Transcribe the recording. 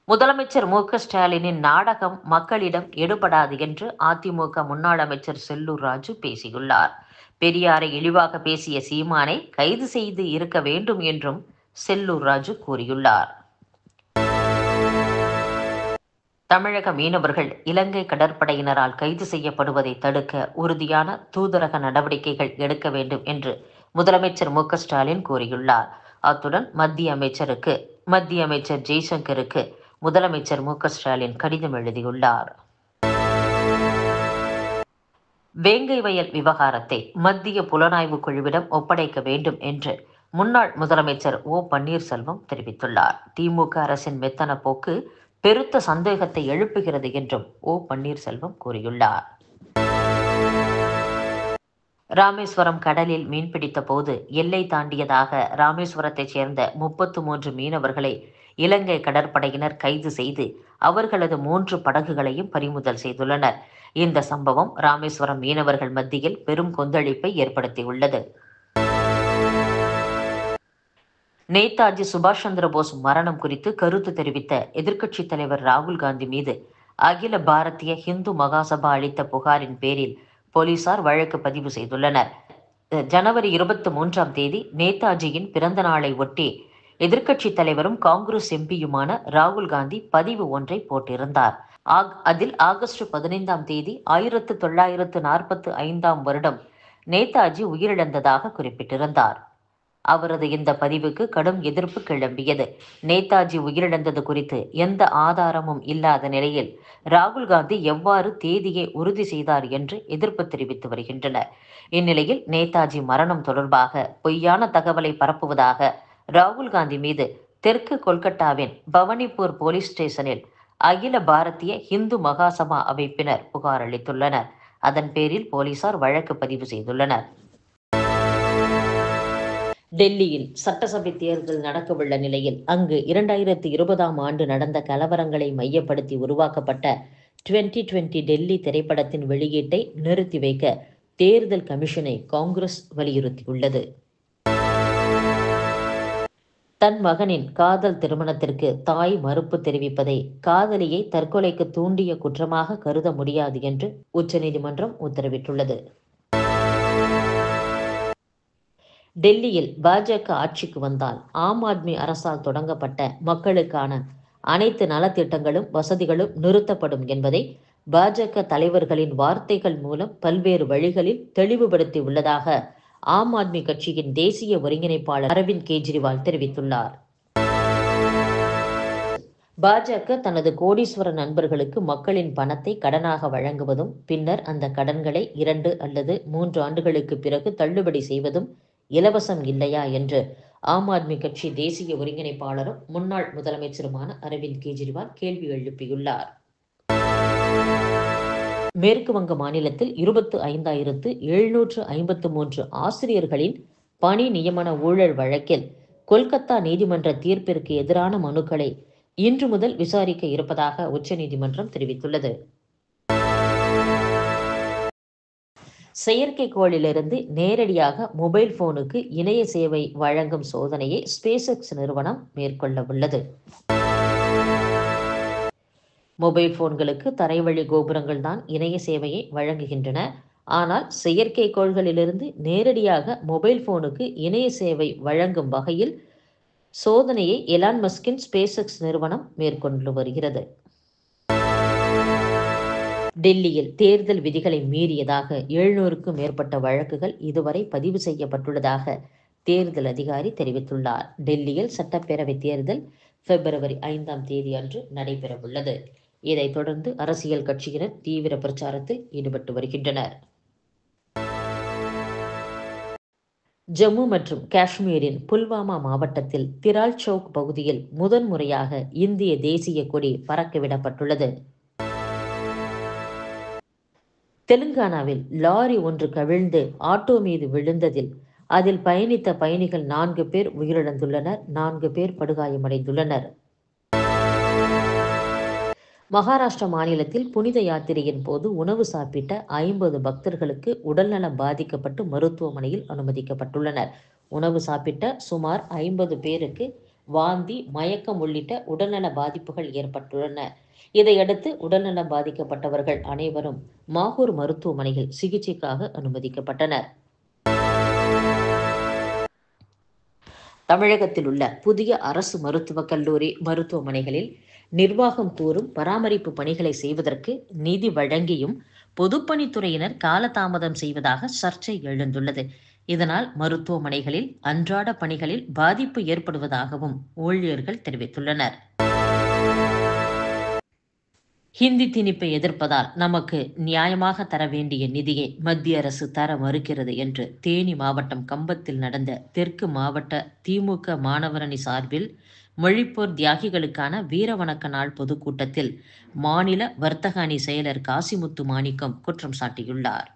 முதலமைச்சர் மு.க. ஸ்டாலினின் நாடகம் மக்களிடம் எடுபடாது என்று அதிமுக முன்னாள் அமைச்சர் செல்லூர் ராஜு பேசியுள்ளார். பெரியாரை இழிவாக பேசிய சீமானை கைது செய்து இருக்க வேண்டும் என்றும் செல்லூர் ராஜு கூறியுள்ளார். தமிழக மீனவர்கள் இலங்கை கடற்படையினரால் கைது செய்யப்படுவதை தடுக்க உறுதியான தூதரக நடவடிக்கைகள் எடுக்க வேண்டும் என்று முதலமைச்சர் மு.க.ஸ்டாலின் கூறியுள்ளார். அத்துடன் மத்திய அமைச்சர் ஜெய்சங்கருக்கு முதலமைச்சர் மு.க.ஸ்டாலின் கடிதம் எழுதியுள்ளார். வேங்கை வயல் விவகாரத்தை மத்திய புலனாய்வு குழுவிடம் ஒப்படைக்க வேண்டும் என்று முன்னாள் முதலமைச்சர் ஓ. பன்னீர்செல்வம் தெரிவித்துள்ளார். திமுக அரசின் மெத்தன போக்கு பெருத்த சந்தேகத்தை எழுப்புகிறது என்றும் ஓ. பன்னீர்செல்வம் கூறியுள்ளார். ராமேஸ்வரம் கடலில் மீன்பிடித்த போது எல்லை தாண்டியதாக ராமேஸ்வரத்தைச் சேர்ந்த 33 மீனவர்களை இலங்கை கடற்படையினர் கைது செய்து அவர்களது 3 படகுகளையும் பறிமுதல் செய்துள்ளனர். இந்த சம்பவம் ராமேஸ்வரம் மீனவர்கள் மத்தியில் பெரும் கொந்தளிப்பை ஏற்படுத்தியுள்ளது. நேதாஜி சுபாஷ் சந்திரபோஸ் மரணம் குறித்து கருத்து தெரிவித்த எதிர்க்கட்சித் தலைவர் ராகுல் காந்தி மீது அகில பாரதிய ஹிந்து மகாசபா அளித்த புகாரின் பேரில் போலீசார் வழக்கு பதிவு செய்துள்ளனர். ஜனவரி 23ஆம் தேதி நேதாஜியின் பிறந்த நாளை ஒட்டி எதிர்க்கட்சித் தலைவரும் காங்கிரஸ் எம்பியுமான ராகுல் காந்தி பதிவு ஒன்றை போட்டிருந்தார். அதில் ஆகஸ்ட் 15ஆம் தேதி 1945ஆம் வருடம் நேதாஜி உயிரிழந்ததாக குறிப்பிட்டிருந்தார். அவரது இந்த பதிவுக்கு கடும் எதிர்ப்பு கிளம்பியது. நேதாஜி உயிரிழந்தது குறித்து எந்த ஆதாரமும் இல்லாத நிலையில் ராகுல் காந்தி எவ்வாறு தேதியை உறுதி செய்தார் என்று எதிர்ப்பு தெரிவித்து வருகின்றனர். இந்நிலையில் நேதாஜி மரணம் தொடர்பாக பொய்யான தகவலை பரப்புவதாக ராகுல் காந்தி மீது தெற்கு கொல்கத்தாவின் பவனிப்பூர் போலீஸ் ஸ்டேஷனில் அகில பாரதிய ஹிந்து மகாசபா அமைப்பினர் புகார் அளித்துள்ளனர். அதன் பேரில் போலீசார் வழக்கு பதிவு செய்துள்ளனர். டெல்லியில் சட்டசபை தேர்தல் நடக்கவுள்ள நிலையில் அங்கு 2020ஆம் ஆண்டு நடந்த கலவரங்களை மையப்படுத்தி உருவாக்கப்பட்ட 2020 டெல்லி திரைப்படத்தின் வெளியீட்டை நிறுத்தி வைக்க தேர்தல் கமிஷனை காங்கிரஸ் வலியுறுத்தியுள்ளது. தன் மகனின் காதல் திருமணத்திற்கு தாய் மறுப்பு தெரிவிப்பதை காதலியை தற்கொலைக்கு தூண்டிய குற்றமாக கருத முடியாது என்று உச்சநீதிமன்றம் உத்தரவிட்டுள்ளது. டெல்லியில் பாஜக ஆட்சிக்கு வந்தால் ஆம் ஆத்மி அரசால் தொடங்கப்பட்ட மக்களுக்கான அனைத்து நலத்திட்டங்களும் வசதிகளும் நிறுத்தப்படும் என்பதை பாஜக தலைவர்களின் வார்த்தைகள் மூலம் பல்வேறு வழிகளில் தெளிவுபடுத்தி உள்ளதாக ஆம் ஆத்மி கட்சியின் தேசிய ஒருங்கிணைப்பாளர் அரவிந்த் கெஜ்ரிவால் தெரிவித்துள்ளார். பாஜக தனது கோடீஸ்வர நண்பர்களுக்கு மக்களின் பணத்தை கடனாக வழங்குவதும் பின்னர் அந்த கடன்களை 2 அல்லது 3 ஆண்டுகளுக்கு பிறகு தள்ளுபடி செய்வதும் இலவசம் இல்லையா என்று ஆம் ஆத்மி கட்சி தேசிய ஒருங்கிணைப்பாளரும் முன்னாள் முதலமைச்சருமான அரவிந்த் கெஜ்ரிவால் கேள்வி எழுப்பியுள்ளார். மேற்கு வங்க மாநிலத்தில் 25,753 ஆசிரியர்களின் பணி நியமன ஊழல் வழக்கில் கொல்கத்தா நீதிமன்ற தீர்ப்பிற்கு எதிரான மனுக்களை இன்று முதல் விசாரிக்க இருப்பதாக உச்சநீதிமன்றம் தெரிவித்துள்ளது. செயற்கைக்கோளிலிருந்து நேரடியாக மொபைல் போனுக்கு இணைய சேவை வழங்கும் சோதனையை ஸ்பேஸ்எக்ஸ் நிறுவனம் மேற்கொள்ள உள்ளது. மொபைல் போன்களுக்கு தரைவழி கோபுரங்கள் தான் இணைய சேவையை வழங்குகின்றன. ஆனால் செயற்கைக்கோள்களிலிருந்து நேரடியாக மொபைல் போனுக்கு இணைய சேவை வழங்கும் வகையில் சோதனையை எலான் மஸ்கின் ஸ்பேஸ்எக்ஸ் நிறுவனம் மேற்கொண்டு வருகிறது. டெல்லியில் தேர்தல் விதிகளை மீறியதாக 700க்கும் மேற்பட்ட வழக்குகள் இதுவரை பதிவு செய்யப்பட்டுள்ளதாக தேர்தல் அதிகாரி தெரிவித்துள்ளார். டெல்லியில் சட்டப்பேரவை தேர்தல் பிப்ரவரி 5ஆம் தேதி அன்று நடைபெறவுள்ளது. இதைத் தொடர்ந்து அரசியல் கட்சியினர் தீவிர பிரச்சாரத்தில் ஈடுபட்டு வருகின்றனர். ஜம்மு மற்றும் காஷ்மீரின் புல்வாமா மாவட்டத்தில் திரால் சவுக் பகுதியில் முதன்முறையாக இந்திய தேசிய கொடி பறக்கவிடப்பட்டுள்ளது. தெலுங்கானாவில் லாரி ஒன்று கவிழ்ந்து ஆட்டோ மீது விழுந்ததில் அதில் பயணித்த பயணிகள் 4 பேர் உயிரிழந்துள்ளனர். 4 பேர் படுகாயமடைந்துள்ளனர். மகாராஷ்டிரா மாநிலத்தில் புனித யாத்திரையின் போது உணவு சாப்பிட்ட 50 பக்தர்களுக்கு உடல்நலம் பாதிக்கப்பட்டு மருத்துவமனையில் அனுமதிக்கப்பட்டுள்ளனர். உணவு சாப்பிட்ட சுமார் 50 பேருக்கு வாந்தி, மயக்கம் உள்ளிட்ட உடல்நல பாதிப்புகள் ஏற்பட்டுள்ளன. இதையடுத்து உடல்நலம் பாதிக்கப்பட்டவர்கள் அனைவரும் மாகூர் மருத்துவமனையில் சிகிச்சைக்காக அனுமதிக்கப்பட்டனர். தமிழகத்தில் உள்ள புதிய அரசு மருத்துவக் கல்லூரி மருத்துவமனைகளில் நிர்வாகம் கூறும் பராமரிப்பு பணிகளை செய்வதற்கு நிதி வழங்கியும் பொதுப்பணித்துறையினர் காலதாமதம் செய்வதாக சர்ச்சை எழுந்துள்ளது. இதனால் மருத்துவமனைகளில் அன்றாட பணிகளில் பாதிப்பு ஏற்படுவதாகவும் ஊழியர்கள் தெரிவித்துள்ளனர். ஹிந்தி திணிப்பை எதிர்ப்பதால் நமக்கு நியாயமாக தர வேண்டிய நிதியை மத்திய அரசு தர மறுக்கிறது என்று தேனி மாவட்டம் கம்பத்தில் நடந்த தெற்கு மாவட்ட திமுக மாணவரணி சார்பில் மொழிப்போர் தியாகிகளுக்கான வீரவணக்க நாள் பொதுக்கூட்டத்தில் மாநில வர்த்தக அணி செயலர் காசிமுத்து மாணிக்கம் குற்றம் சாட்டியுள்ளார்.